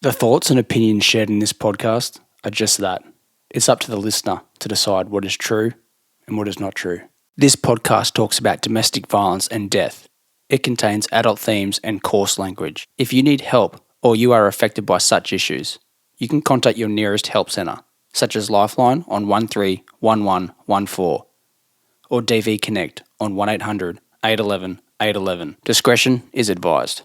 The thoughts and opinions shared in this podcast are just that. It's up to the listener to decide what is true and what is not true. This podcast talks about domestic violence and death. It contains adult themes and coarse language. If you need help or you are affected by such issues, you can contact your nearest help centre, such as Lifeline on 131114 or DV Connect on 1800 811 811. Discretion is advised.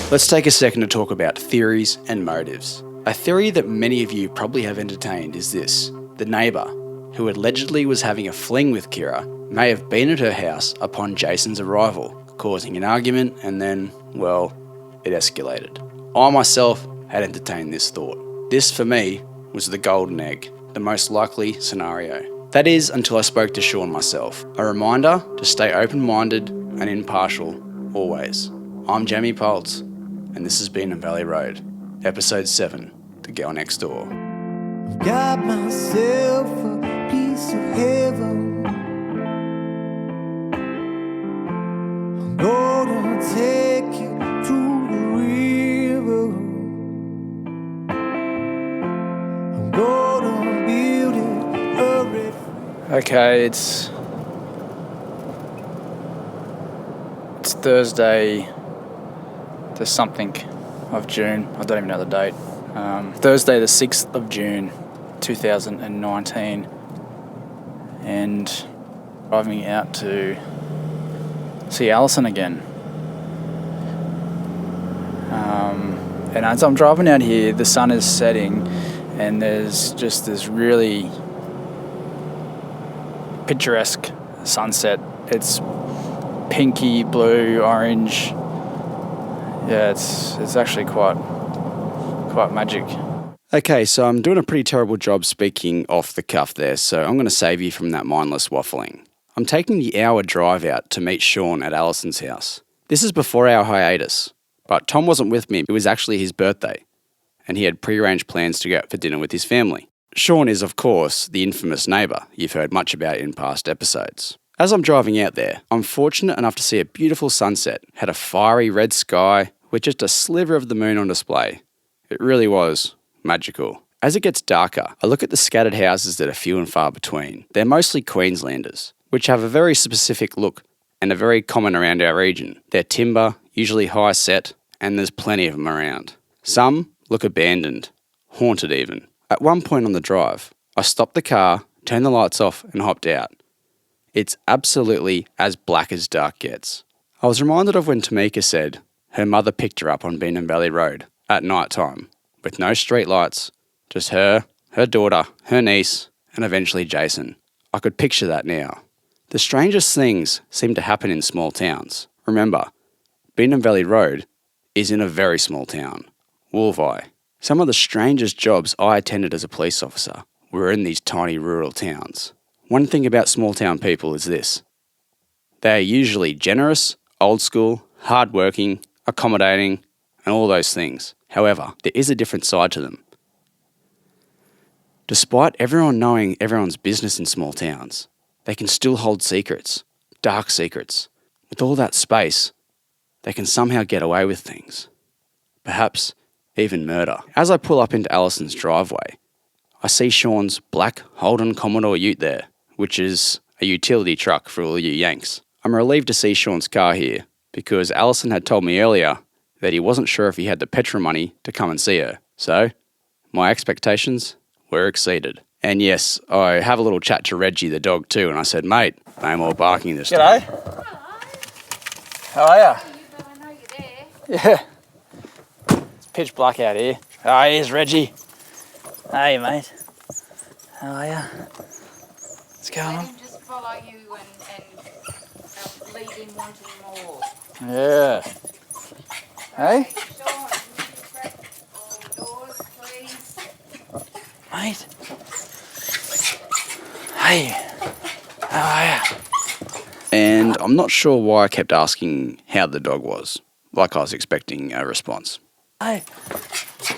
Let's take a second to talk about theories and motives. A theory that many of you probably have entertained is this. The neighbour, who allegedly was having a fling with Kyra, may have been at her house upon Jason's arrival, causing an argument and then, well, it escalated. I myself had entertained this thought. This, for me, was the golden egg, the most likely scenario. That is, until I spoke to Shaun myself. A reminder to stay open-minded and impartial, always. I'm Jonny Powell, and this has been Beenham Valley Road, Episode 7, The Girl Next Door. I've got myself a piece of heaven. I'm gonna take you to the river. I'm gonna build it a river. Okay, it's Thursday, the something of June. I don't even know the date. Thursday the 6th of June 2019, and driving out to see Alison again. And as I'm driving out here, the sun is setting and there's just this really picturesque sunset. It's pinky, blue, orange. Yeah, it's actually quite magic. Okay, so I'm doing a pretty terrible job speaking off the cuff there, so I'm going to save you from that mindless waffling. I'm taking the hour drive out to meet Shaun at Alison's house. This is before our hiatus, but Tom wasn't with me. It was actually his birthday, and he had pre-arranged plans to go out for dinner with his family. Shaun is, of course, the infamous neighbour you've heard much about in past episodes. As I'm driving out there, I'm fortunate enough to see a beautiful sunset, had a fiery red sky with just a sliver of the moon on display. It really was magical. As it gets darker, I look at the scattered houses that are few and far between. They're mostly Queenslanders, which have a very specific look and are very common around our region. They're timber, usually high set, and there's plenty of them around. Some look abandoned, haunted even. At one point on the drive, I stopped the car, turned the lights off and hopped out. It's absolutely as black as dark gets. I was reminded of when Tamika said her mother picked her up on Beenham Valley Road at night time, with no street lights, just her daughter, her niece, and eventually Jason. I could picture that now. The strangest things seem to happen in small towns. Remember, Beenham Valley Road is in a very small town, Wolvi. Some of the strangest jobs I attended as a police officer were in these tiny rural towns. One thing about small town people is this. They are usually generous, old school, hardworking, accommodating, and all those things. However, there is a different side to them. Despite everyone knowing everyone's business in small towns, they can still hold secrets, dark secrets. With all that space, they can somehow get away with things. Perhaps even murder. As I pull up into Alison's driveway, I see Shaun's black Holden Commodore ute there, which is a utility truck for all you Yanks. I'm relieved to see Shaun's car here, because Alison had told me earlier that he wasn't sure if he had the petrol money to come and see her. So, my expectations were exceeded. And yes, I have a little chat to Reggie the dog too, and I said, mate, no more barking this time. G'day. How are ya? I know you're there. Yeah. It's pitch black out here. Oh, here's Reggie. Hey, mate. How are ya? What's going on? Let him just follow you and leave him wanting more. Yeah. Hey? Shaun, can you crack all the doors, please? Mate. Hey. How are ya? And I'm not sure why I kept asking how the dog was, like I was expecting a response. Hey.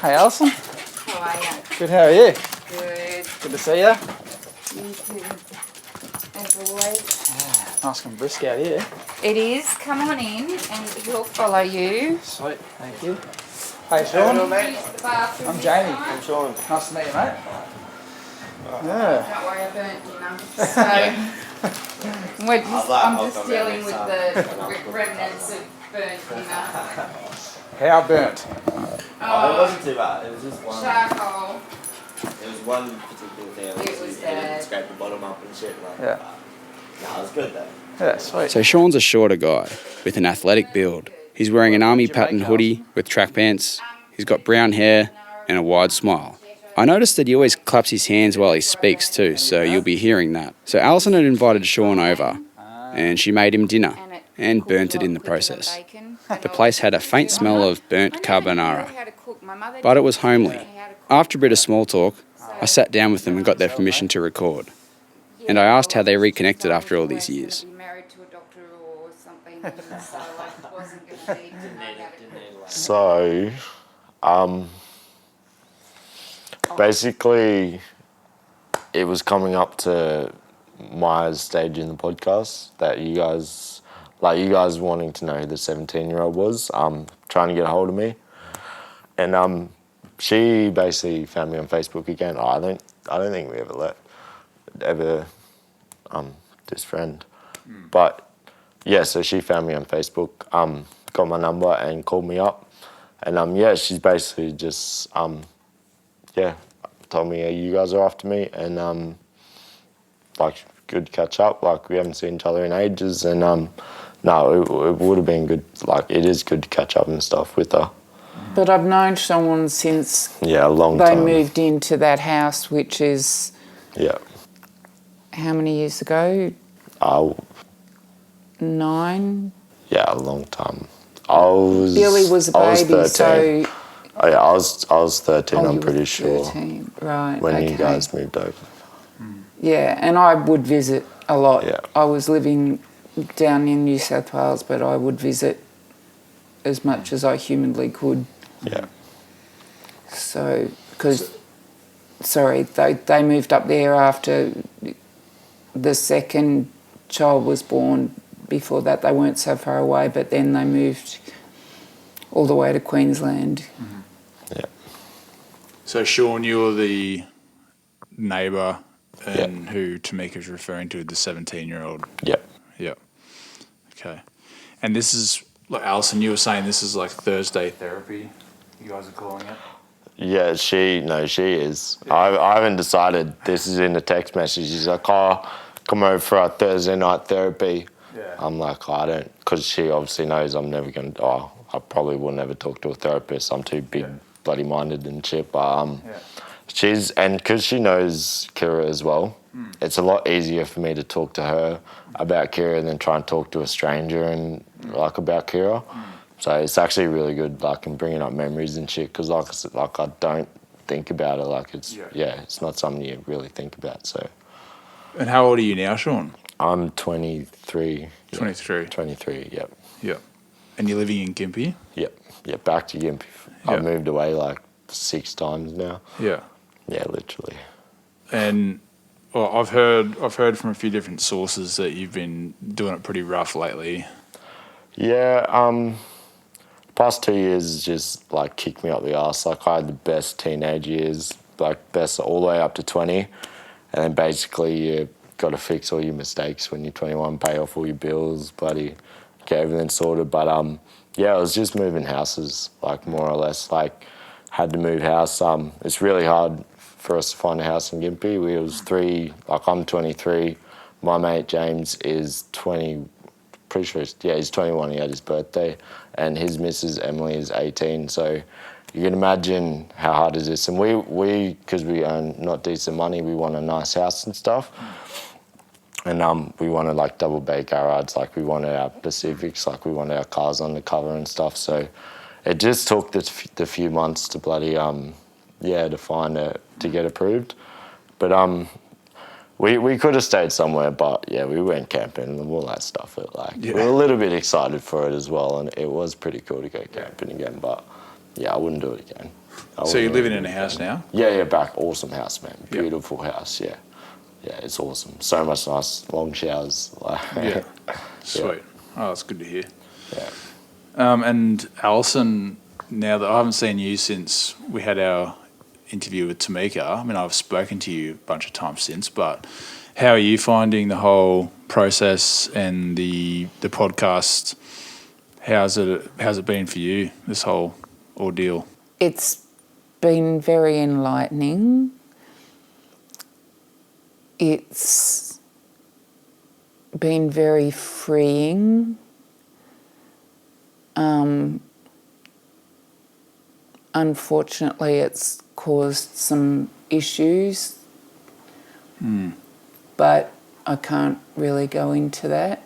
Hey, Alison. How are you? Good, how are you? Good. Good to see ya. You too. As always. Nice and brisk out here. It is. Come on in and he'll follow you. Sweet, thank you. Hey, Shaun. Use the bathroom I'm this Jamie. time. I'm Shaun. Nice to meet you, mate. Yeah. Don't worry, I burnt dinner. So I'm just dealing with the remnants of burnt dinner. How burnt? Oh, it wasn't too bad. It was just one. Charcoal. It was one particular thing. It was it bad. didn't scrape the bottom up and shit. Like, Yeah. Nah, it was good though. Yeah, sweet. So Shaun's a shorter guy with an athletic build. He's wearing an army pattern hoodie with track pants. He's got brown hair and a wide smile. I noticed that he always claps his hands while he speaks too, so you'll be hearing that. So Alison had invited Shaun over, and she made him dinner and burnt it in the process. The place had a faint smell of burnt carbonara, but it was homely. After a bit of small talk, I sat down with them and got their permission to record. And I asked how they reconnected after all these years. So, basically, it was coming up to my stage in the podcast that you guys wanting to know who the 17-year-old was, trying to get a hold of me. And she basically found me on Facebook again. I don't think we ever this friend. But yeah, so she found me on Facebook, got my number and called me up. And yeah, she's basically just told me, hey, you guys are after me, and like good catch up. Like we haven't seen each other in ages, and no, it would have been good. Like it is good to catch up and stuff with her. But I've known Shaun since a long they time. moved into that house, which is how many years ago? 9. Yeah, a long time. Billy was a I was baby, 13. so Oh, yeah, I was 13. I'm you pretty were sure 13. Right. when you guys moved over. Yeah, and I would visit a lot. Yeah. I was living down in New South Wales, but I would visit as much as I humanly could. Yeah. So, they moved up there after the second child was born. Before that, they weren't so far away, but then they moved all the way to Queensland. Yeah. So, Shaun, you were the neighbour and who Tamika's referring to, the 17-year-old. Yep. Yep. Okay. And this is, like Alison, you were saying this is like Thursday therapy, you guys are calling it? Yeah, she is. Yeah. I haven't decided. This is in the text message. She's like, oh, come over for our Thursday night therapy. Yeah. I'm like, I don't, because she obviously knows I'm never going to, I probably will never talk to a therapist. I'm too big, bloody minded and shit. But and because she knows Kyra as well, it's a lot easier for me to talk to her about Kyra than try and talk to a stranger and like about Kyra. So it's actually really good, like, in bringing up memories and shit, because like I said, like, I don't think about it. Like, it's, it's not something you really think about, so. And how old are you now, Shaun? I'm 23. 23? Yeah, 23, yep. Yep. And you're living in Gympie? Yep, back to Gympie. I've moved away like 6 times now. Yeah. Yeah, literally. And well, I've heard from a few different sources that you've been doing it pretty rough lately. Yeah, past 2 years just like kicked me up the arse. Like I had the best teenage years, like best all the way up to 20, and then basically you got to fix all your mistakes when you're 21, pay off all your bills, bloody get everything sorted. But yeah, it was just moving houses, like more or less. Like had to move house. It's really hard for us to find a house in Gympie. We was 3. Like I'm 23. My mate James is 20. Pretty sure, he's 21. He had his birthday, and his missus Emily is 18. So you can imagine how hard it is. And we because we earn not decent money, we want a nice house and stuff. And we wanted like double bay garage, like we wanted our Pacifics, like we wanted our cars on the cover and stuff. So it just took the few months to bloody to find it, to get approved. But we could have stayed somewhere, but yeah, we went camping and all that stuff. We were a little bit excited for it as well, and it was pretty cool to go camping again. But yeah, I wouldn't do it again. So you're living in a house now? Yeah, back. Awesome house, man. Beautiful house, yeah. yeah, it's awesome. So much nice long showers. Yeah. Sweet. Oh, that's good to hear. Yeah. And Alison, now that I haven't seen you since we had our interview with Tamika, I mean, I've spoken to you a bunch of times since, but how are you finding the whole process and the podcast? How's it been for you, this whole ordeal? It's been very enlightening. It's been very freeing. Unfortunately, it's caused some issues, but I can't really go into that.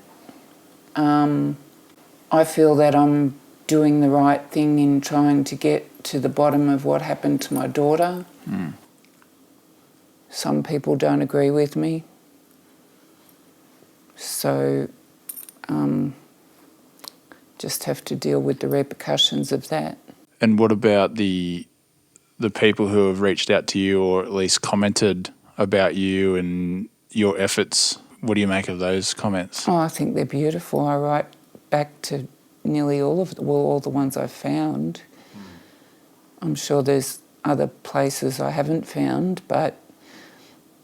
I feel that I'm doing the right thing in trying to get to the bottom of what happened to my daughter. Some people don't agree with me. So just have to deal with the repercussions of that. And what about the people who have reached out to you or at least commented about you and your efforts? What do you make of those comments? Oh, I think they're beautiful. I write back to nearly all the ones I've found. I'm sure there's other places I haven't found, but,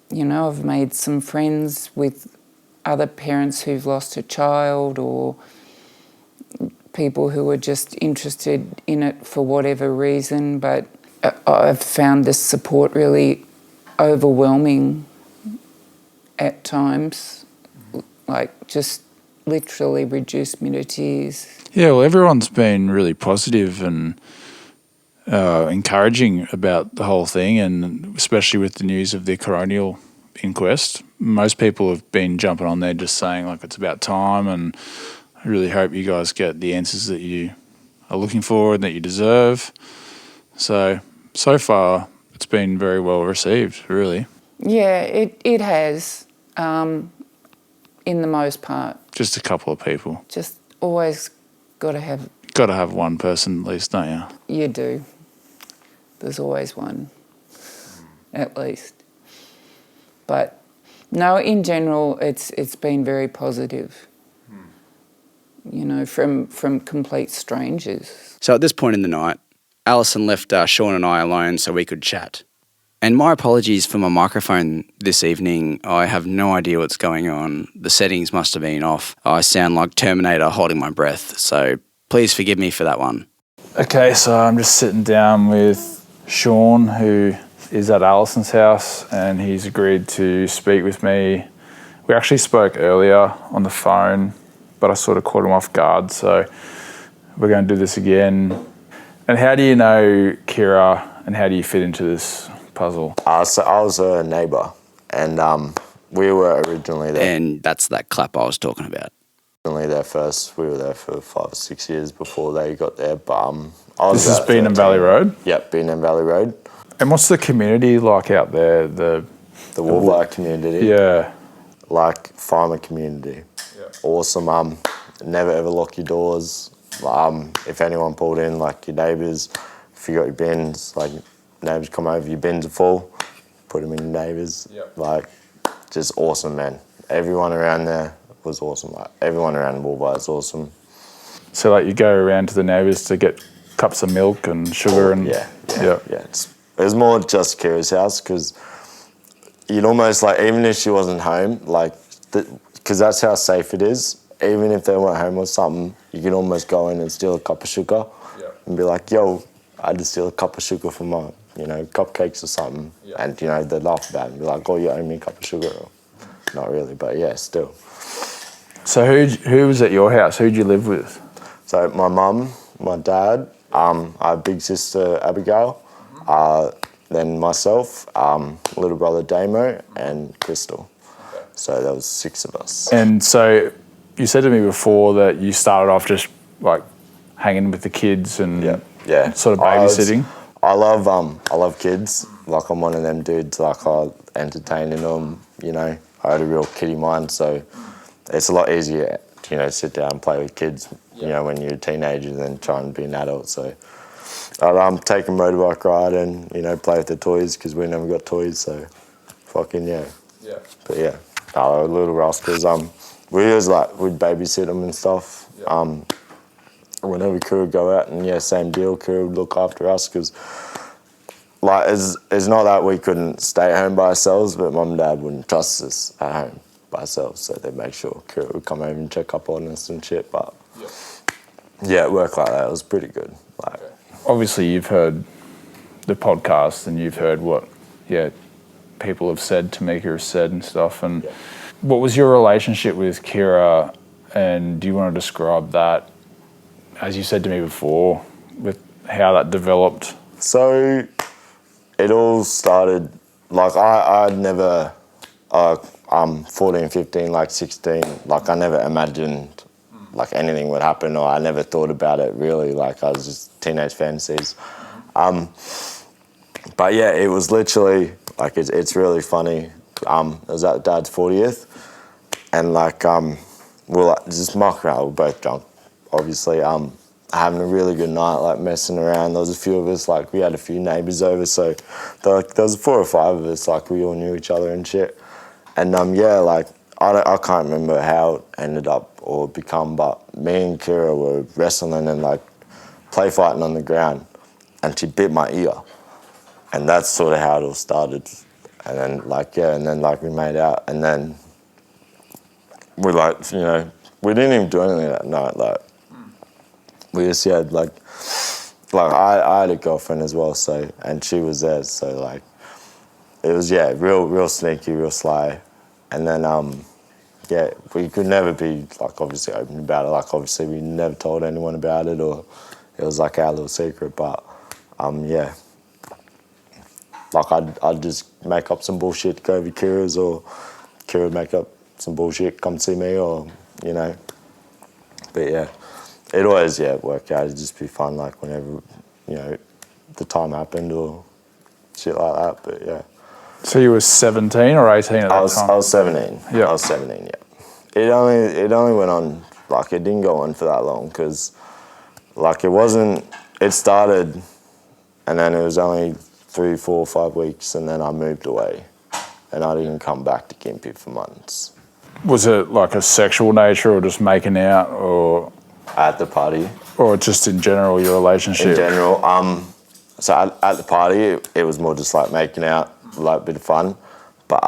you know, I've made some friends with other parents who've lost a child or people who are just interested in it for whatever reason, but I've found this support really overwhelming at times, like just literally reduced me to tears. Yeah, well, everyone's been really positive and encouraging about the whole thing, and especially with the news of the coronial inquest. Most people have been jumping on there just saying, like, it's about time, and I really hope you guys get the answers that you are looking for and that you deserve. So far, it's been very well received, really. Yeah, it has, in the most part. Just a couple of people. Just always got to have one person at least, don't you? You do. There's always one, at least. But no, in general, it's been very positive. You know, from complete strangers. So at this point in the night, Alison left Shaun and I alone so we could chat. And my apologies for my microphone this evening. I have no idea what's going on. The settings must have been off. I sound like Terminator holding my breath, so please forgive me for that one. Okay, so I'm just sitting down with Shaun, who is at Alison's house, and he's agreed to speak with me. We actually spoke earlier on the phone, but I sort of caught him off guard, so we're going to do this again. And how do you know Kyra, and how do you fit into this puzzle? So I was a neighbour, and we were originally there. And that's that clap I was talking about. Originally there first. We were there for 5 or 6 years before they got there. But I was. This is Beenham Valley Road? Yep, Beenham Valley Road. And what's the community like out there? The Wolverine community. Yeah. Like farmer community. Yeah. Awesome. Never ever lock your doors. If anyone pulled in, like your neighbours, if you got your bins, like neighbours come over, your bins are full, put them in your neighbours. Yep. Like, just awesome, man. Everyone around there was awesome. Like, everyone around Wolverine is awesome. So, like, you go around to the neighbours to get cups of milk and sugar and... Yeah. It was more just Kyra's house, because you'd almost, like, even if she wasn't home, like, because that's how safe it is, even if they weren't home or something, you can almost go in and steal a cup of sugar and be like, yo, I had to steal a cup of sugar for my, cupcakes or something. And, they'd laugh about it and be like, oh, you owe me a cup of sugar. Not really, but yeah, still. So who was at your house? Who'd you live with? So my mum, my dad, our big sister Abigail, then myself, little brother Damo, and Crystal. So there was 6 of us. And so you said to me before that you started off just like hanging with the kids and sort of babysitting. I love kids. Like, I'm one of them dudes. Like, I entertaining them. I had a real kiddie mind, so it's a lot easier, to sit down and play with kids. When you're a teenager than trying to be an adult. So I'd take a motorbike ride and play with the toys, because we never got toys. So fucking yeah. Yeah. But yeah, little rascals. We'd babysit them and stuff. Yeah. Whenever Kyra would go out, and same deal. Kyra would look after us because, it's not that we couldn't stay at home by ourselves, but Mum and Dad wouldn't trust us at home by ourselves, so they'd make sure Kyra would come over and check up on us and shit. But it worked like that. It was pretty good. Obviously, you've heard the podcast and you've heard what people have said, Tamika has said and stuff. And what was your relationship with Kyra, and do you want to describe that, as you said to me before, with how that developed? So it all started, I'd never, 14, 15, 16, I never imagined anything would happen, or I never thought about it really, I was just teenage fantasies. But it was literally, it's really funny. It was at Dad's 40th, and we're just mucking around, we're both drunk, obviously, having a really good night, messing around. There was a few of us, we had a few neighbours over, so there was 4 or 5 of us, we all knew each other and shit. And I can't remember how it ended up or become, but me and Kyra were wrestling and play fighting on the ground, and she bit my ear. And that's sort of how it all started. And then we made out, and then we we didn't even do anything that night. We just had I had a girlfriend as well, so, and she was there, so it was real sneaky, real sly. And then we could never be obviously open about it. Obviously we never told anyone about it, or it was our little secret. But I'd just make up some bullshit to go over Kyra's, or Kyra would make up some bullshit, come see me, or But it always worked out. It'd just be fun, whenever the time happened or shit like that. But So you were 17 or 18 at that time? I was 17. Yeah. I was 17. Yeah. It only went on it didn't go on for that long, because it wasn't. It started, and then it was only 3, 4, 5 weeks, and then I moved away, and I didn't come back to Gympie for months. Was it a sexual nature, or just making out, or At the party. Or just in general, your relationship? In general, so at the party, it was more just making out, a bit of fun, but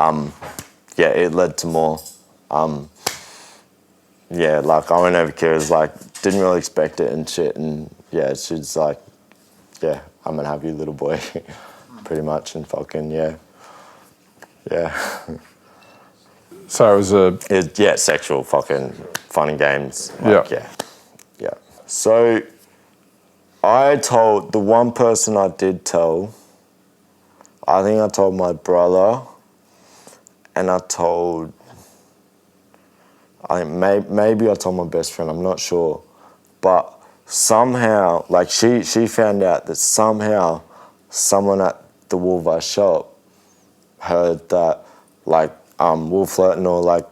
it led to more. I went over Kyra's, didn't really expect it and shit, and she's I'm gonna have you, little boy, pretty much, and fucking So it was sexual fucking fun and games. Yeah. So I told the one person I did tell. I think I told my brother, and I think maybe I told my best friend. I'm not sure, but somehow, she found out that somehow someone at the Woolvite shop heard that we were flirting, or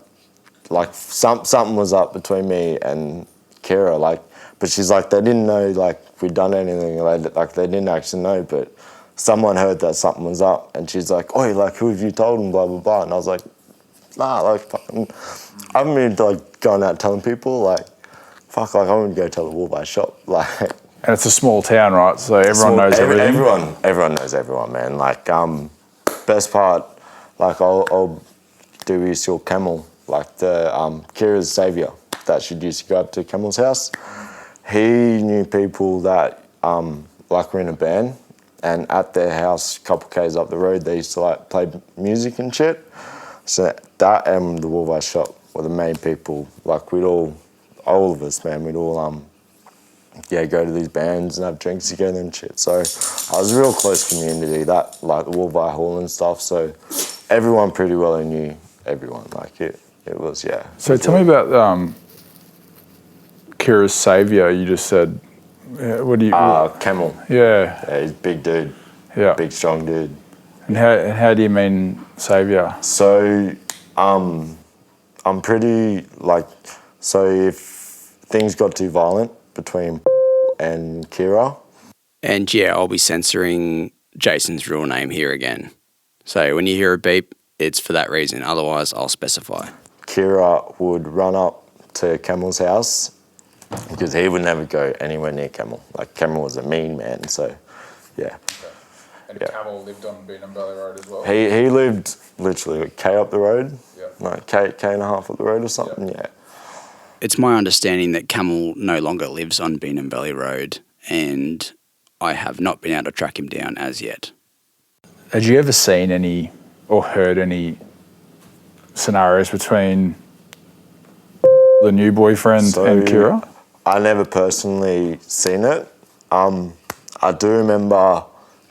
something was up between me and Kyra, but she's they didn't know we'd done anything, they didn't actually know, but someone heard that something was up, and she's like, "Oi, who have you told him, blah blah blah," and I was like, "Nah, fucking, I haven't been going out telling people, fuck, I wouldn't go tell the Woolvite shop, And it's a small town, right? So everyone knows everything. Everyone knows everyone, man. Best part, I'll do is your Camel, the Kyra's saviour that she used to go up to Camel's house. He knew people that were in a band, and at their house, a couple k's up the road, they used to play music and shit. So that and the Woolvite shop were the main people. We'd all of us, man, we'd all go to these bands and have drinks together and shit. So I was a real close community, that the Woolvite Hall and stuff. So everyone pretty well knew everyone. It was, So tell me about Kyra's saviour. You just said, what do you? Camel. Yeah. He's a big dude. Yeah. Big strong dude. And how do you mean saviour? So I'm pretty so if things got too violent between and Kyra. And I'll be censoring Jason's real name here again. So when you hear a beep, it's for that reason. Otherwise, I'll specify. Kyra would run up to Camel's house because he would never go anywhere near Camel. Like, Camel was a mean man, so, yeah. And Camel lived on Beenham Valley Road as well? He lived literally a K up the road, Yeah. like K and a half up the road or something, yeah. It's my understanding that Camel no longer lives on Beenham Valley Road, and I have not been able to track him down as yet. Had you ever seen any or heard any scenarios between the new boyfriend and Kyra? I never personally seen it. I do remember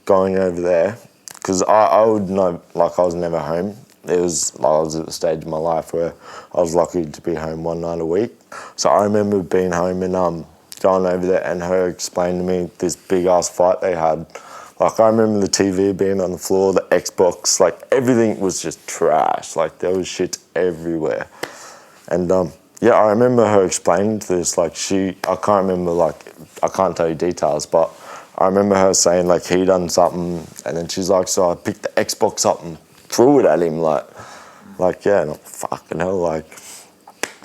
going over there because I would know, like, I was never home. It was like I was at the stage of my life where I was lucky to be home one night a week. So I remember being home and going over there and her explaining to me this big ass fight they had. Like, I remember the TV being on the floor, the Xbox, like, everything was just trash. Like, there was shit everywhere. And yeah, I remember her explaining to this, like, I can't remember, like, I can't tell you details, but I remember her saying, like, he done something, and then she's like, so I picked the Xbox up and threw it at him, like yeah, not fucking hell, like,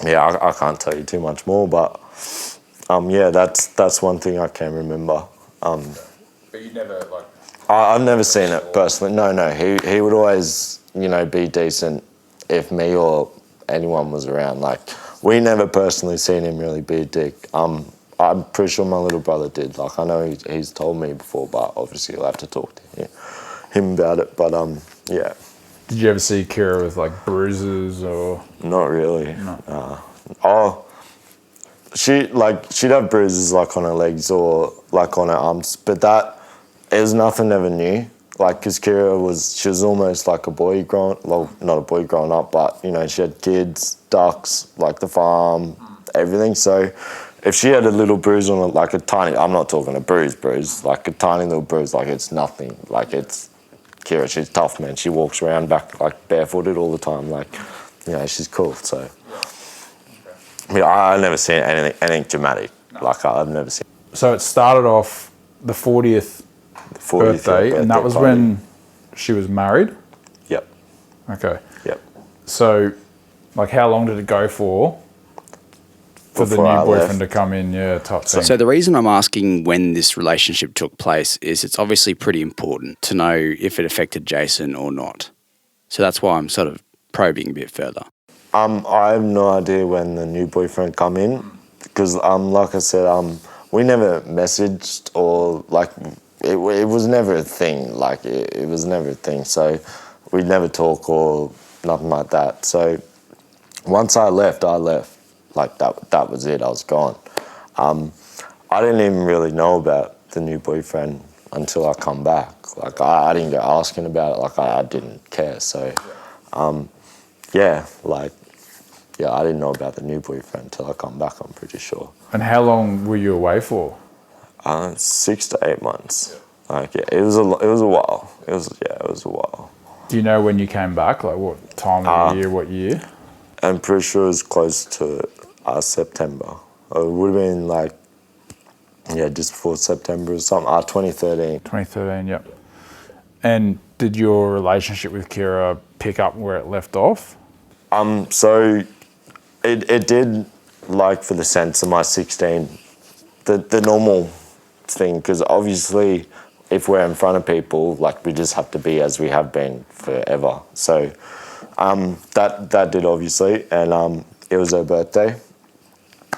yeah, I can't tell you too much more, but yeah, that's one thing I can remember. But you never, like... I've never seen it personally. No, he would always, you know, be decent if me or anyone was around. Like, we never personally seen him really be a dick. I'm pretty sure my little brother did. Like, I know he's told me before, but obviously you'll have to talk to him about it. But yeah. Did you ever see Kyra with, like, bruises or...? Not really. No. She'd have bruises, like, on her legs or, like, on her arms, but it was nothing ever new. Like, because Kyra she was almost like a boy not a boy growing up, but, you know, she had kids, ducks, like the farm, everything. So if she had a little bruise on it, like a tiny, I'm not talking a bruise, like a tiny little bruise, like it's nothing. Like, it's Kyra, she's tough, man. She walks around back, like, barefooted all the time. Like, you know, she's cool, so. Yeah, I've never seen anything dramatic. No. Like, I've never seen. So it started off the 40th birthday, and that was party. When she was married? Yep. Okay. Yep. So, like, how long did it go for the new boyfriend to come in? Yeah, type thing. So the reason I'm asking when this relationship took place is it's obviously pretty important to know if it affected Jason or not. So that's why I'm sort of probing a bit further. I have no idea when the new boyfriend come in because, like I said, we never messaged or, like, it was never a thing. Like, it was never a thing. So we'd never talk or nothing like that. So once I left. Like, that was it. I was gone. I didn't even really know about the new boyfriend until I come back. Like, I didn't go asking about it. Like, I didn't care. So, yeah, like, yeah, I didn't know about the new boyfriend until I come back, I'm pretty sure. And how long were you away for? 6 to 8 months. Like, yeah, it was a while. It was a while. Do you know when you came back? Like, what time of the year, what year? I'm pretty sure it was close to September. It would have been, like, yeah, just before September or something. 2013. 2013, yep. And did your relationship with Kyra pick up where it left off? So it did, like, for the sense of my 16, the normal thing, because obviously if we're in front of people, like, we just have to be as we have been forever. So that did, obviously, and it was her birthday.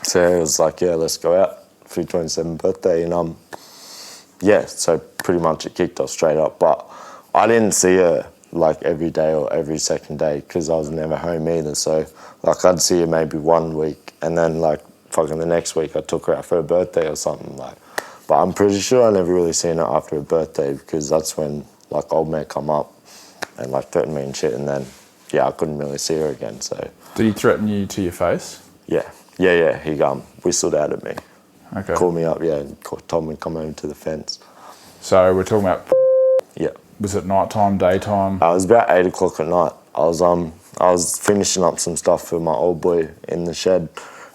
So it was like, yeah, let's go out for your 27th birthday, and yeah, so pretty much it kicked off straight up. But I didn't see her, like, every day or every second day because I was never home either. So, like, I'd see her maybe 1 week, and then, like, fucking the next week I took her out for her birthday or something, like. But I'm pretty sure I never really seen her after her birthday because that's when, like, old mate come up and, like, threatened me and shit, and then, yeah, I couldn't really see her again, so. Did he threaten you to your face? Yeah, he whistled out at me. Okay. Called me up, yeah, and told me to come over to the fence. So we're talking about... Yeah. Was it nighttime, daytime? It was about 8 o'clock at night. I was finishing up some stuff for my old boy in the shed,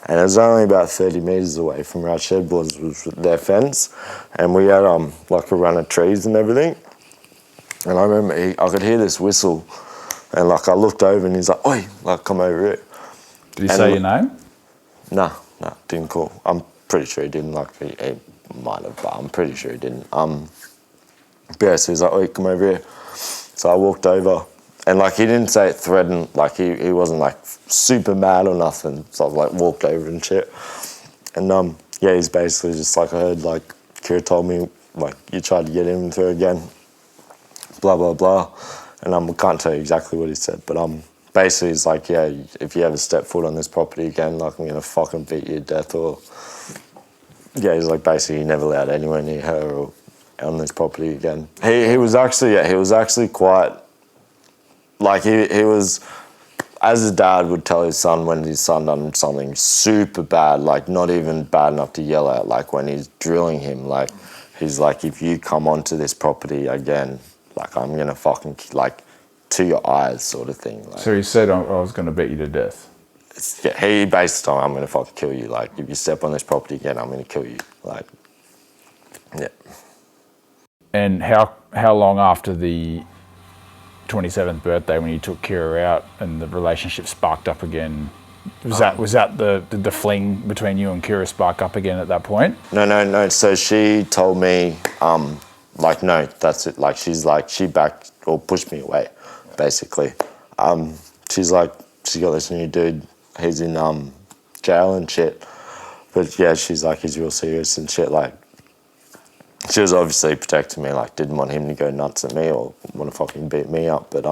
and it was only about 30 metres away from where our shed was their fence, and we had like a run of trees and everything. And I remember I could hear this whistle, And like I looked over and he's like, oi, like come over here. Did he say your name? Nah, didn't call. I'm pretty sure he didn't. Like he might have, but I'm pretty sure he didn't. But yeah, so he's like, oi, come over here. So I walked over, and like he didn't say it threatened, like he wasn't like super mad or nothing. So I like walked over and shit. And yeah, he's basically just like, I heard like Kyra told me like you tried to get in with her again, blah blah blah. And I can't tell you exactly what he said, but basically he's like, yeah, if you ever step foot on this property again, like I'm gonna fucking beat you to death. Or yeah, he's like basically he never allowed anyone near her or on this property again. He was actually quite, like he was, as his dad would tell his son when his son done something super bad, like not even bad enough to yell at, like when he's drilling him, like he's like, if you come onto this property again, like I'm gonna fucking, like to your eyes sort of thing. Like, So he said I was going to beat you to death. yeah, he based on, I'm gonna fucking kill you, like if you step on this property again, I'm gonna kill you, like, yeah. And how long after the 27th birthday when you took Kyra out and the relationship sparked up again? Was that did the fling between you and Kyra spark up again at that point? No. So she told me, like, no, that's it. Like, she backed or pushed me away, basically. She's like, she got this new dude. He's in jail and shit. But yeah, she's like, he's real serious and shit. Like, she was obviously protecting me. Like, didn't want him to go nuts at me or want to fucking beat me up. But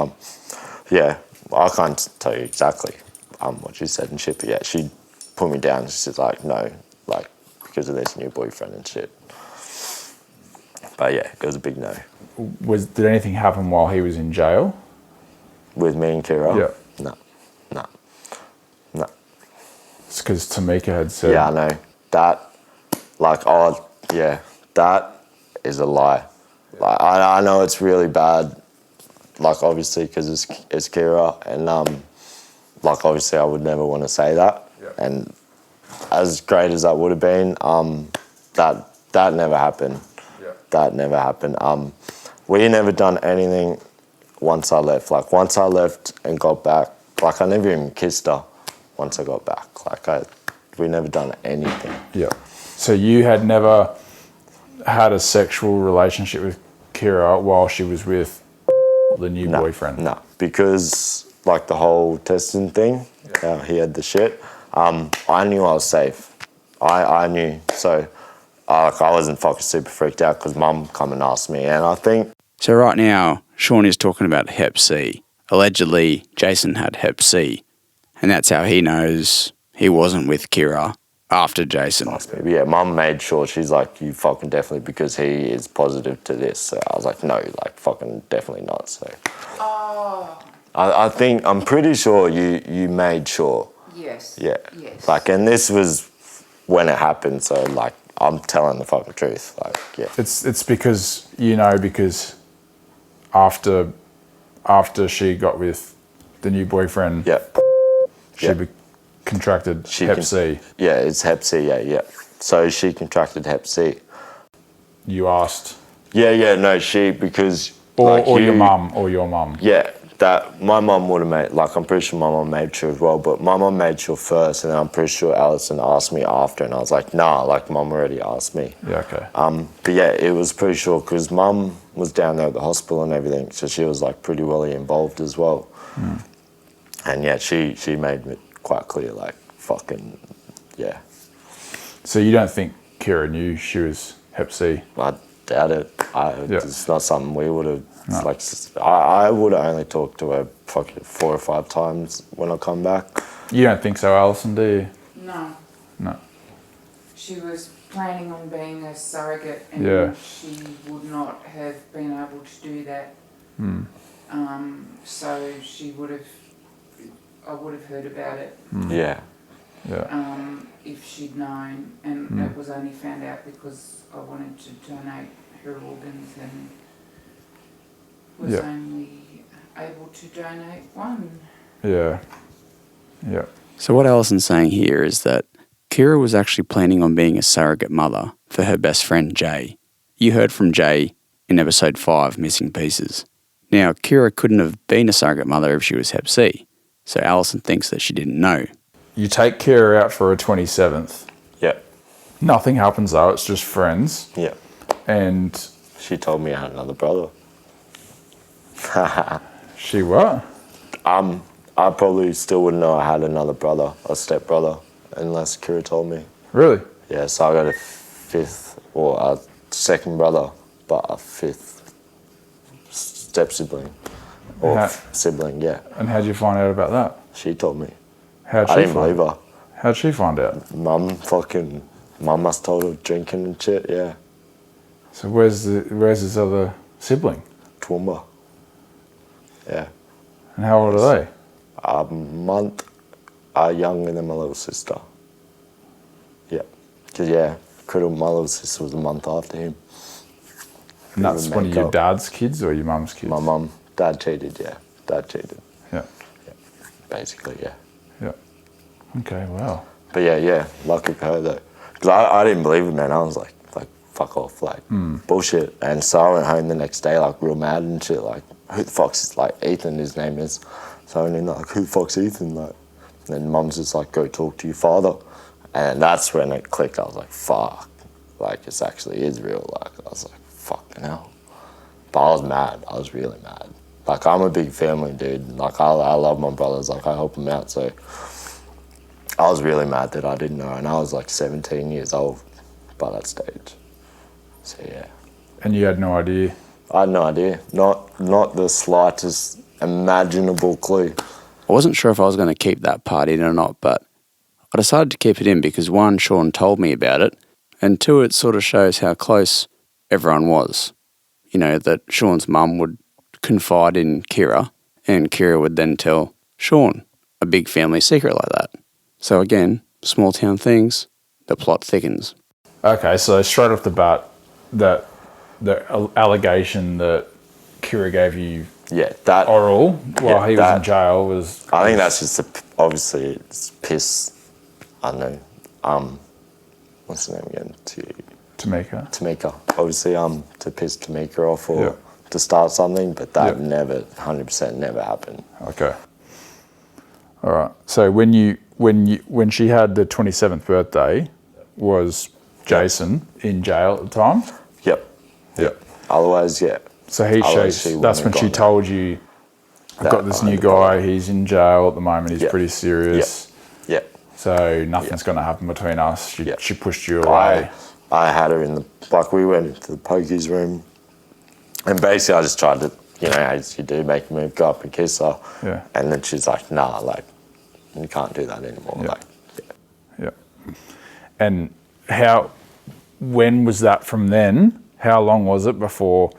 yeah, I can't tell you exactly what she said and shit. But yeah, she put me down. She's like, no, like because of this new boyfriend and shit. But yeah, it was a big no. Did anything happen while he was in jail? With me and Kyra? Yeah. No. It's because Tamika had said... Yeah, I know. That, like, oh, yeah, that is a lie. Like, I know it's really bad, like, obviously, because it's Kyra, and, like, obviously I would never want to say that. Yeah. And as great as that would have been, that never happened. Yeah. That never happened. We never done anything once I left. Like, once I left and got back, like, I never even kissed her once I got back. Like, we never done anything. Yeah. So you had never had a sexual relationship with Kyra while she was with the new boyfriend? No, because, like, the whole testing thing, he had the shit. I knew I was safe. I knew. So, like, I wasn't fucking super freaked out because Mum come and asked me, and I think... So right now, Shaun is talking about Hep C. Allegedly, Jason had Hep C, and that's how he knows he wasn't with Kyra after Jason. Yeah, Mum made sure, she's like, you fucking definitely, because he is positive to this. So I was like, no, like, fucking definitely not. So I think, I'm pretty sure you made sure. Yes. Yeah. Yes. Like, and this was when it happened, so, like, I'm telling the fucking truth. Like, yeah. It's because, because after she got with the new boyfriend, she contracted Hep C. Yeah, it's Hep C, yeah. So she contracted Hep C. You asked? Yeah, no, because... Or your mum. Yeah, that my mum would have made, like, I'm pretty sure my mum made sure as well, but my mum made sure first, and then I'm pretty sure Alison asked me after, and I was like, nah, like, Mum already asked me. Yeah, okay. But yeah, it was pretty sure, because Mum was down there at the hospital and everything, so she was, like, pretty well involved as well. Mm. And yeah, she made it quite clear, like, fucking, yeah. So you don't think Kyra knew she was Hep C? I doubt it. It's not something we would have... No. Like, I would have only talked to her fucking 4 or 5 times when I come back. You don't think so, Alison, do you? No. She was planning on being a surrogate, and she would not have been able to do that. Mm. So she would have... I would have heard about it. Mm. Yeah. If she'd known, and it was only found out because I wanted to donate her organs and was only able to donate one. Yeah. So what Alison's saying here is that Kyra was actually planning on being a surrogate mother for her best friend Jay. You heard from Jay in episode 5, Missing Pieces. Now, Kyra couldn't have been a surrogate mother if she was Hep C, so Alison thinks that she didn't know. You take Kyra out for a 27th. Yeah. Nothing happens though, it's just friends. Yeah. And She told me I had another brother. she what? I probably still wouldn't know I had another brother, a stepbrother, unless Kyra told me. Really? Yeah, so I got a second brother, but a fifth step sibling. Or sibling, yeah. And how'd you find out about that? She told me. How'd I she didn't believe her. How'd she find out? Mum must told her drinking and shit, yeah. So where's his other sibling? Toowoomba. Yeah. And how old are they? A month younger than my little sister. Yeah. Because, my little sister was a month after him. And that's one of your dad's kids or your mum's kids? My mum. Dad cheated, yeah. Dad cheated. Yeah. Basically, yeah. Yeah. Okay, wow. But yeah, lucky for her though. Because I didn't believe it, man. I was like, fuck off, bullshit. And so I went home the next day, like, real mad and shit, like, who the fuck's is, like, Ethan, his name is. So I went in, like, who the fuck's Ethan, like. And Mum's just like, go talk to your father. And that's when it clicked. I was like, fuck. Like, it actually is real. Like, I was like, fucking hell. But I was mad. I was really mad. Like, I'm a big family dude. Like, I love my brothers. Like, I help them out. So I was really mad that I didn't know. And I was like 17 years old by that stage. So, yeah. And you had no idea? I had no idea. Not the slightest imaginable clue. I wasn't sure if I was going to keep that part in or not, but I decided to keep it in because one, Shaun told me about it, and two, it sort of shows how close everyone was. You know, that Shaun's mum would confide in Kyra, and Kyra would then tell Shaun a big family secret like that. So again, small town things, the plot thickens. Okay, so straight off the bat, the allegation that Kyra gave you that oral while he was in jail was... I think that's just obviously it's piss. I don't know. What's the name again? Tamika. Obviously, to piss Tamika off or to start something, but that never, 100% never happened. Okay. All right. So when she had the 27th birthday, was Jason in jail at the time? Yep. Otherwise, yeah. So that's when she told you, I've got this new guy, he's in jail at the moment, he's pretty serious. Yep. So nothing's going to happen between us. She pushed you away. I had her in we went into the pokies room, and basically I just tried to, as you do, make a move, go up and kiss her. Yeah. And then she's like, nah, like, you can't do that anymore. Yeah. And when was that from then? How long was it before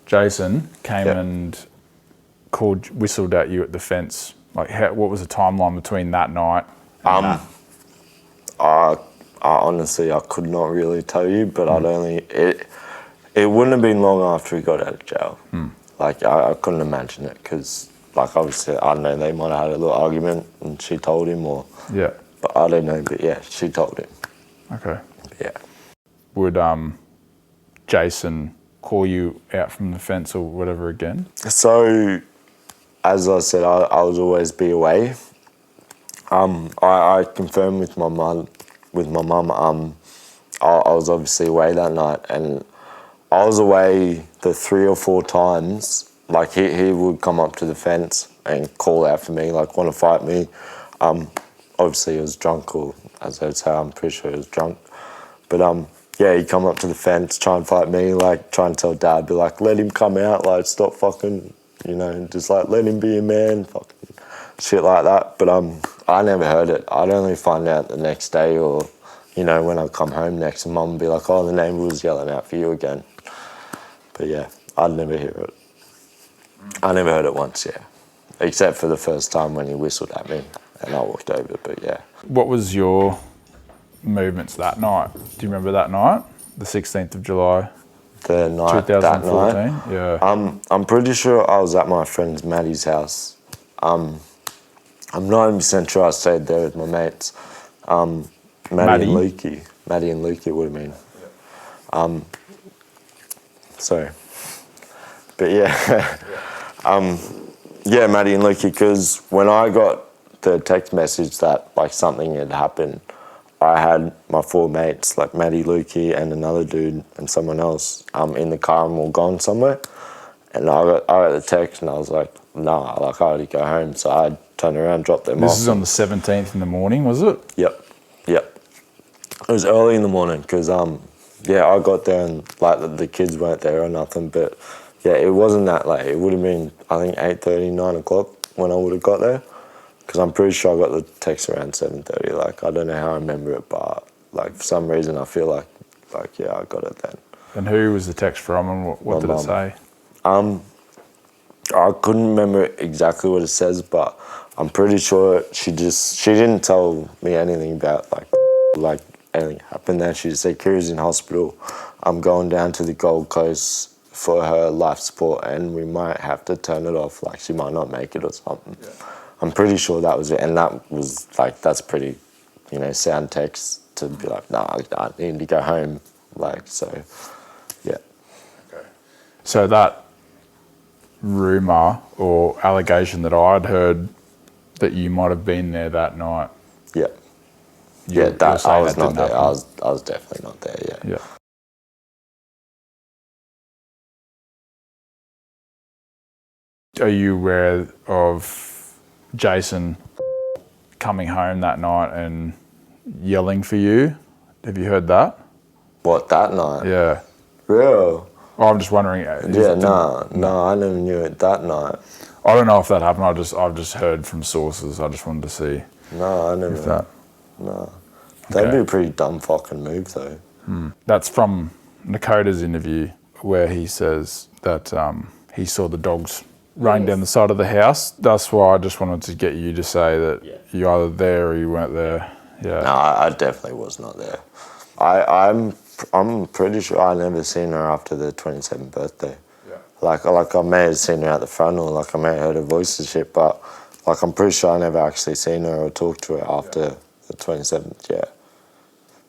Jason came and whistled at you at the fence? Like, what was the timeline between that night and that? I honestly, I could not really tell you, but it wouldn't have been long after he got out of jail. Like, I couldn't imagine it because, like, obviously, I don't know, they might have had a little argument and she told him or... Yeah. But I don't know, but yeah, she told him. Okay. Yeah. Would Jason call you out from the fence or whatever again? So, as I said, I was always be away. I confirmed with my mum. I was obviously away that night, and I was away the 3 or 4 times. Like he would come up to the fence and call out for me, like want to fight me. Obviously he was drunk, or as I would say, I'm pretty sure he was drunk. But he'd come up to the fence, try and fight me, like try and tell Dad, be like, let him come out, like stop fucking, just like let him be a man, fucking shit like that. But I never heard it. I'd only find out the next day, or when I come home next, and Mum would be like, oh, the neighbour was yelling out for you again. But yeah, I'd never hear it. I never heard it once, except for the first time when he whistled at me and I walked over. But yeah. What was your movements that night? Do you remember that night, the 16th of July? The night, 2014? that night? Yeah. I'm pretty sure I was at my friend Maddie's house. I'm 90% sure I stayed there with my mates. Maddie and Lukey. Maddie and Lukey would have been. Sorry. But yeah. Yeah, Maddie and Lukey, because when I got the text message that like something had happened, I had my 4 mates, like Maddie, Lukey, and another dude and someone else in the car and all gone somewhere. And I got the text and I was like, nah, like I already go home. So I turned around, dropped them off. This is on the 17th in the morning, was it? Yep. It was early in the morning because, yeah, I got there and like the kids weren't there or nothing. But yeah, it wasn't that late. It would have been, I think, 8:30, 9 o'clock when I would have got there. Because I'm pretty sure I got the text around 7:30. Like, I don't know how I remember it, but like for some reason I feel like yeah, I got it then. And who was the text from and what did it say? I couldn't remember exactly what it says, but I'm pretty sure she didn't tell me anything about like anything happened there. She just said Kyra's in hospital. I'm going down to the Gold Coast for her life support and we might have to turn it off, like she might not make it or something. Yeah. I'm pretty sure that was it, and that was like, that's pretty, sound text to be like, nah, I need to go home, like, so, yeah. Okay. So that rumour or allegation that I'd heard that you might have been there that night. Yeah. I was not there. I was definitely not there, yeah. Yeah. Are you aware of Jason coming home that night and yelling for you? Have you heard that? What, that night? Yeah. Real? Oh, I'm just wondering. No, I never knew it that night. I don't know if that happened. I've just heard from sources. I just wanted to see. No, I never. If that. No. That'd be a pretty dumb fucking move, though. That's from Nakota's interview where he says that he saw the dogs running down the side of the house. That's why I just wanted to get you to say that you're either there or you weren't there. Yeah. No, I definitely was not there. I'm pretty sure I never seen her after the 27th birthday. Yeah. Like I may have seen her at the front or like I may have heard her voice and shit, but like I'm pretty sure I never actually seen her or talked to her after the 27th, yeah.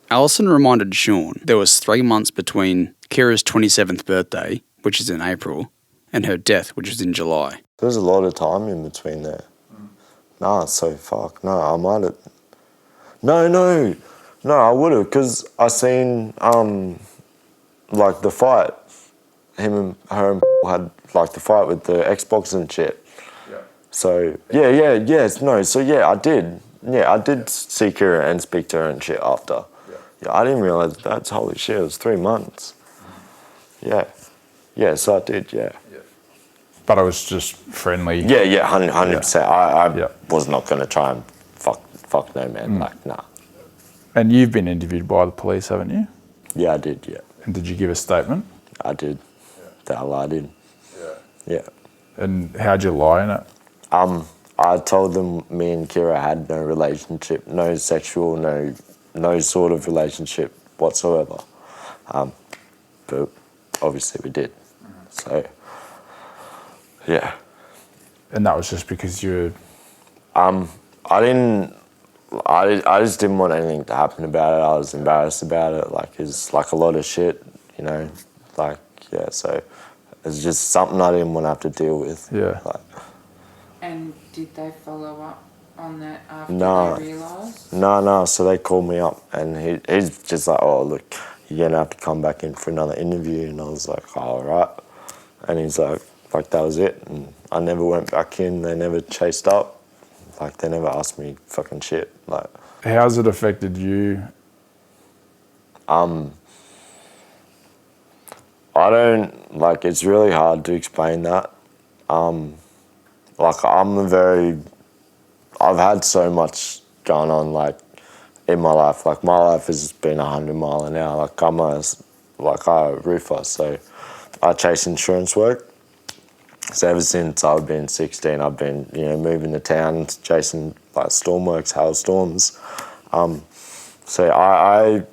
Alison reminded Shaun there was 3 months between Kyra's 27th birthday, which is in April, and her death, which was in July. There's a lot of time in between there. Nah, so fuck. No, I might have... No, I would have, because I seen, like, the fight. Her and had, like, the fight with the Xbox and shit. Yeah. So, I did. Yeah, I did see Kyra and speak to her and shit after. Yeah, I didn't realise that's holy shit, it was 3 months. Yeah. Yeah, so I did, yeah. But I was just friendly. Yeah, 100%. I was not going to try and fuck no man, like, nah. And you've been interviewed by the police, haven't you? Yeah, I did, yeah. And did you give a statement? I did. The hell I did. Yeah. And how'd you lie in it? I told them me and Kyra had no relationship, no sexual, no sort of relationship whatsoever. But obviously we did. So, yeah. And that was just because you... I just didn't want anything to happen about it. I was embarrassed about it. Like, it's like a lot of shit, like, yeah, so it's just something I didn't want to have to deal with. Yeah. Like, and did they follow up on that after they realised? No, so they called me up and he's just like, oh, look, you're going to have to come back in for another interview. And I was like, oh, all right. And he's like, that was it. And I never went back in. They never chased up. Like, they never asked me fucking shit. Like, how's it affected you? I don't, like, it's really hard to explain that. Like, I've had so much going on, like, in my life. Like, my life has been 100 mile an hour. Like, I'm a roofer, so I chase insurance work. So ever since I've been 16, I've been, moving to town, chasing, like, stormworks, hailstorms. So I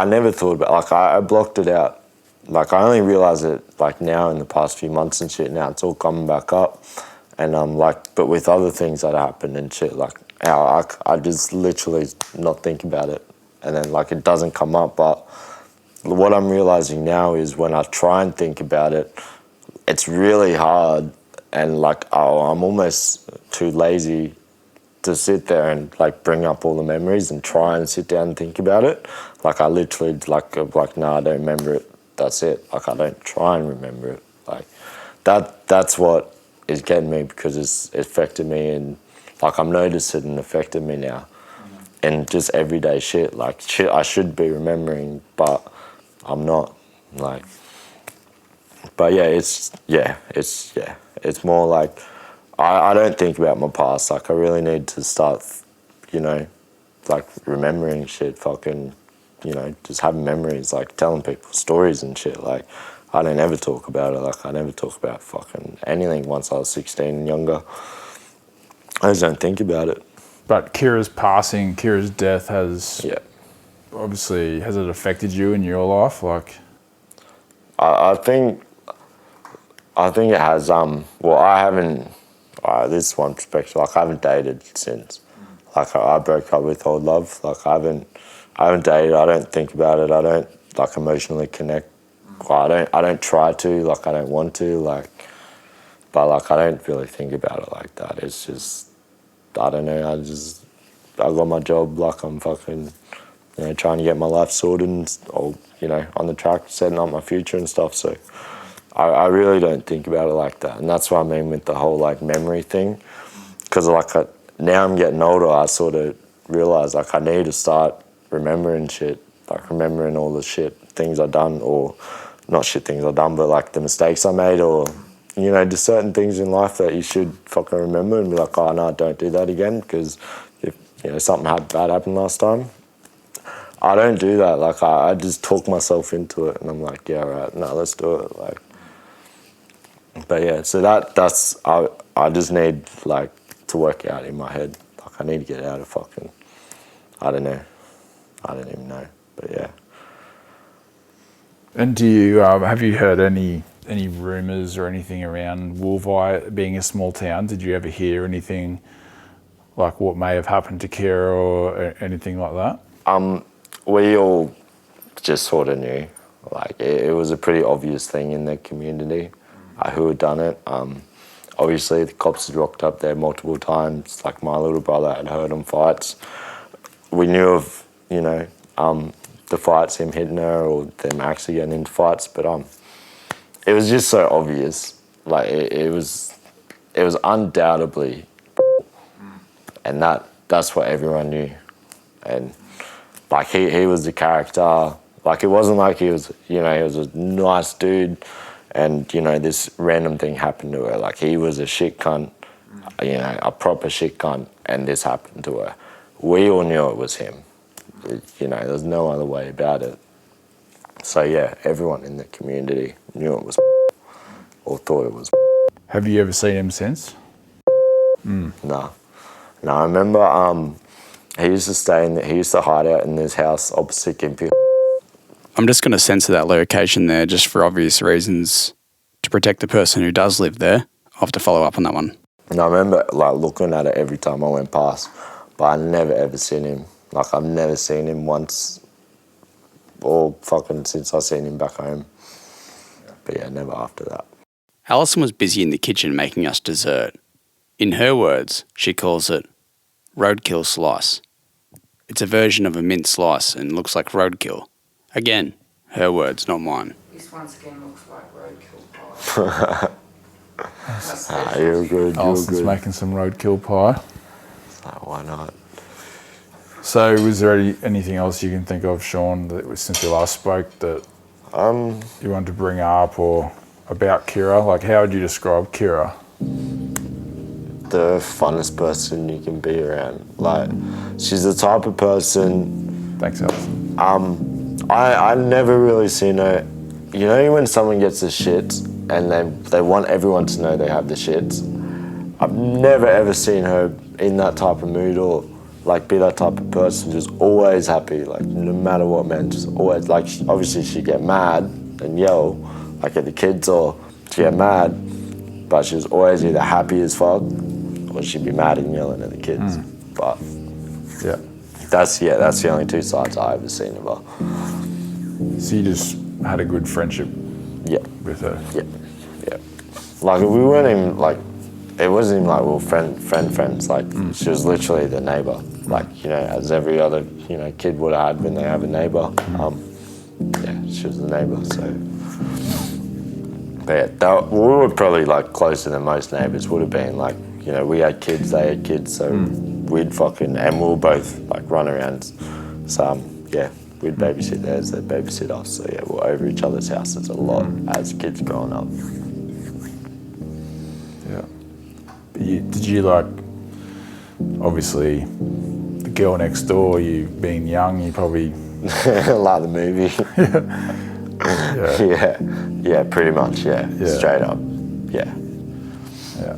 never thought about, like, I blocked it out. Like, I only realise it, like, now in the past few months and shit. Now it's all coming back up. And but with other things that happen and shit, like, I just literally not think about it. And then, like, it doesn't come up. But what I'm realising now is when I try and think about it, it's really hard and like, I'm almost too lazy to sit there and like bring up all the memories and try and sit down and think about it. Like I literally like no, I don't remember it. That's it. Like I don't try and remember it. Like that's what is getting me, because it's affected me, and like I'm noticing it affected me now. And just everyday shit, like shit I should be remembering, but I'm not. Like, but yeah, it's more like I don't think about my past. Like I really need to start, you know, like remembering shit, fucking, you know, just having memories, like telling people stories and shit. Like I don't ever talk about it. Like I never talk about fucking anything once I was 16 and younger. I just don't think about it. But Kyra's passing, Kyra's death has obviously, has it affected you in your life? Like, I think it has. Well, I haven't. This is one perspective. Like I haven't dated since. Like I broke up with old love. Like I haven't dated. I don't think about it. I don't like emotionally connect. I don't try to. Like I don't want to. Like, but like I don't really think about it like that. It's just, I don't know. I got my job. Like I'm fucking, you know, trying to get my life sorted and all, you know, on the track, setting up my future and stuff. So I really don't think about it like that. And that's what I mean with the whole like memory thing. Because like now I'm getting older, I sort of realise like I need to start remembering shit. Like remembering all the shit, things I've done, or not shit things I've done, but like the mistakes I made, or, you know, just certain things in life that you should fucking remember and be like, oh no, don't do that again, because if, you know, something bad happened last time. I don't do that. Like I just talk myself into it, and I'm like, yeah, right, no, let's do it. Like, but yeah, so that's I just need like to work out in my head. Like I need to get out of fucking, I don't know, I don't even know, but yeah. and do you have you heard any rumours or anything around Wolvi being a small town? Did you ever hear anything like what may have happened to Kyra or anything like that? We all just sort of knew. Like it was a pretty obvious thing in the community who had done it. Obviously the cops had rocked up there multiple times. Like my little brother had heard them fights. We knew of, you know, the fights, him hitting her or them actually getting into fights, but it was just so obvious. Like it was undoubtedly, and that's what everyone knew. And like he was the character. Like it wasn't like he was, you know, he was a nice dude and, you know, this random thing happened to her. Like he was a shit cunt, you know, a proper shit cunt, and this happened to her. We all knew it was him. You know, there's no other way about it. So yeah, everyone in the community knew it was or thought it was. Have you ever seen him since? No, I remember he used to hide out in this house opposite Gympie. I'm just going to censor that location there just for obvious reasons, to protect the person who does live there. I'll have to follow up on that one. And I remember like looking at it every time I went past, but I never ever seen him. Like I've never seen him once, or fucking since I seen him back home. But yeah, never after that. Alison was busy in the kitchen making us dessert. In her words, she calls it roadkill slice. It's a version of a mint slice and looks like roadkill. Again, her words, not mine. This once again looks like roadkill pie. You're good. Alison's making some roadkill pie. Why not? So, was there anything else you can think of, Shaun, that was, since you last spoke, that you wanted to bring up or about Kyra? Like, how would you describe Kyra? The funnest person you can be around. Like, she's the type of person. Thanks, Alison. I've never really seen her. You know when someone gets the shits and they want everyone to know they have the shits? I've never ever seen her in that type of mood or like be that type of person, just always happy, like no matter what, man, just always, like obviously she'd get mad and yell like at the kids or she'd get mad, but she was always either happy as fuck or she'd be mad and yelling at the kids. But yeah, that's the only two sides I've ever seen of her. So you just had a good friendship with her? Yeah. Like, we weren't even, like, it wasn't even like we were friends. Like, she was literally the neighbour. Like, you know, as every other, you know, kid would have had when they have a neighbour. Yeah, she was the neighbour, so. But yeah, we were probably, like, closer than most neighbours would have been. Like, you know, we had kids, they had kids, so we'd fucking, and we were both, like, run around. So, yeah, we'd babysit theirs, they'd babysit us. So, yeah, we were over each other's houses a lot as kids growing up. Yeah. But did you, like, obviously, the girl next door, you being young, you probably... Like the movie. Yeah, pretty much, yeah. Straight up, yeah. Yeah.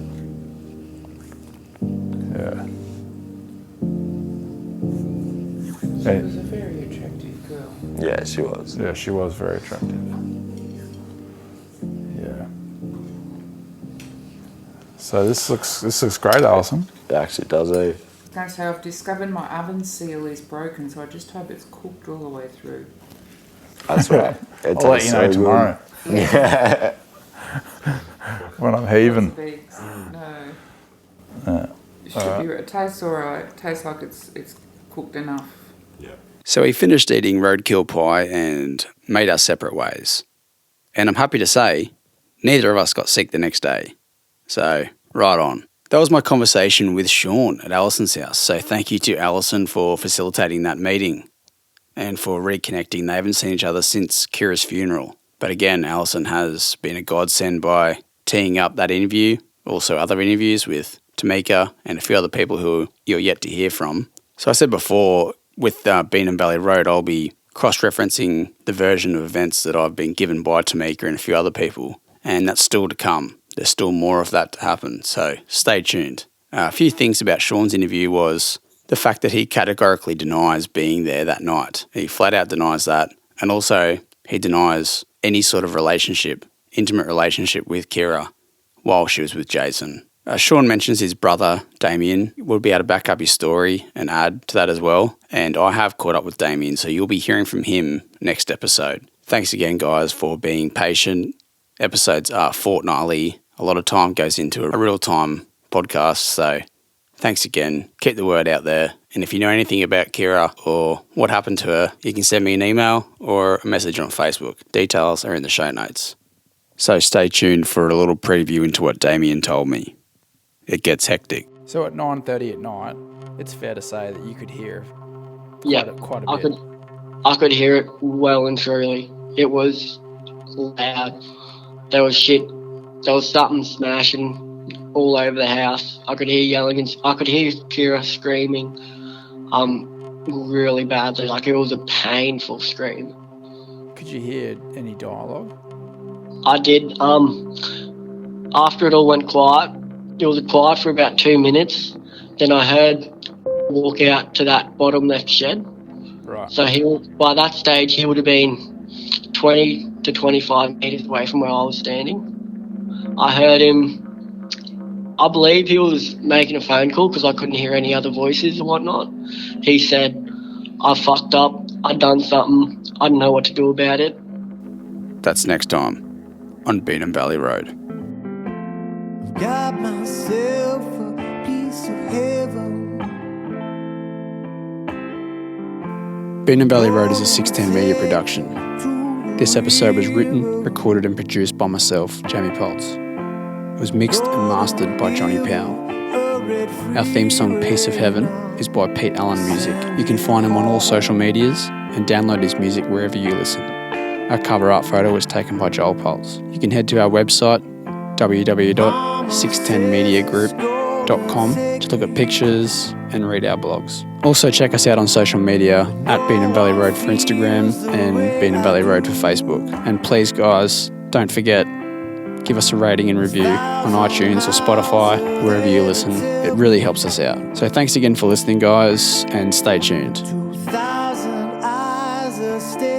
She was a very attractive girl. Yeah, she was. Yeah, she was very attractive. Yeah. So this looks great, Alison. It actually does, eh? Okay, so I've discovered my oven seal is broken, so I just hope it's cooked all the way through. That's right. I'll let you know tomorrow. Yeah. When I'm heaving. No. It should be. It tastes alright. It tastes like it's cooked enough. Yeah. So he finished eating roadkill pie and made our separate ways. And I'm happy to say, neither of us got sick the next day. So, right on. That was my conversation with Shaun at Alison's house. So thank you to Alison for facilitating that meeting and for reconnecting. They haven't seen each other since Kyra's funeral. But again, Alison has been a godsend by teeing up that interview, also other interviews with Tamika and a few other people who you're yet to hear from. So I said before, with Beenham Valley Road, I'll be cross-referencing the version of events that I've been given by Tamika and a few other people. And that's still to come. There's still more of that to happen, so stay tuned. A few things about Shaun's interview was the fact that he categorically denies being there that night. He flat out denies that. And also, he denies any sort of relationship, intimate relationship with Kyra while she was with Jason. Shaun mentions his brother, Damien, will be able to back up his story and add to that as well. And I have caught up with Damien, so you'll be hearing from him next episode. Thanks again, guys, for being patient. Episodes are fortnightly. A lot of time goes into a real-time podcast, so thanks again. Keep the word out there. And if you know anything about Kyra or what happened to her, you can send me an email or a message on Facebook. Details are in the show notes. So stay tuned for a little preview into what Damien told me. It gets hectic. So at 9:30 at night, it's fair to say that you could hear quite a bit. I could hear it well and truly. It was loud. There was shit. There was something smashing all over the house. I could hear yelling and I could hear Kyra screaming really badly. Like, it was a painful scream. Could you hear any dialogue? I did. After it all went quiet, it was quiet for about 2 minutes. Then I heard walk out to that bottom left shed. Right. So by that stage, he would have been 20 to 25 metres away from where I was standing. I heard him, I believe he was making a phone call because I couldn't hear any other voices and whatnot. He said, I fucked up, I done something, I don't know what to do about it. That's next time on Beenham Valley Road. Got myself a piece of heaven. Beenham Valley Road is a 610 media production. This episode was written, recorded and produced by myself, Jamie Poltz. It was mixed and mastered by Jonny Powell. Our theme song, Piece of Heaven, is by Pete Allen Music. You can find him on all social medias and download his music wherever you listen. Our cover art photo was taken by Joel Poltz. You can head to our website, www.610mediagroup.com, to look at pictures and read our blogs. Also check us out on social media at Beenham Valley Road for Instagram and Beenham Valley Road for Facebook. And please, guys, don't forget, give us a rating and review on iTunes or Spotify, wherever you listen. It really helps us out. So thanks again for listening, guys, and stay tuned. 2,000 eyes are staring.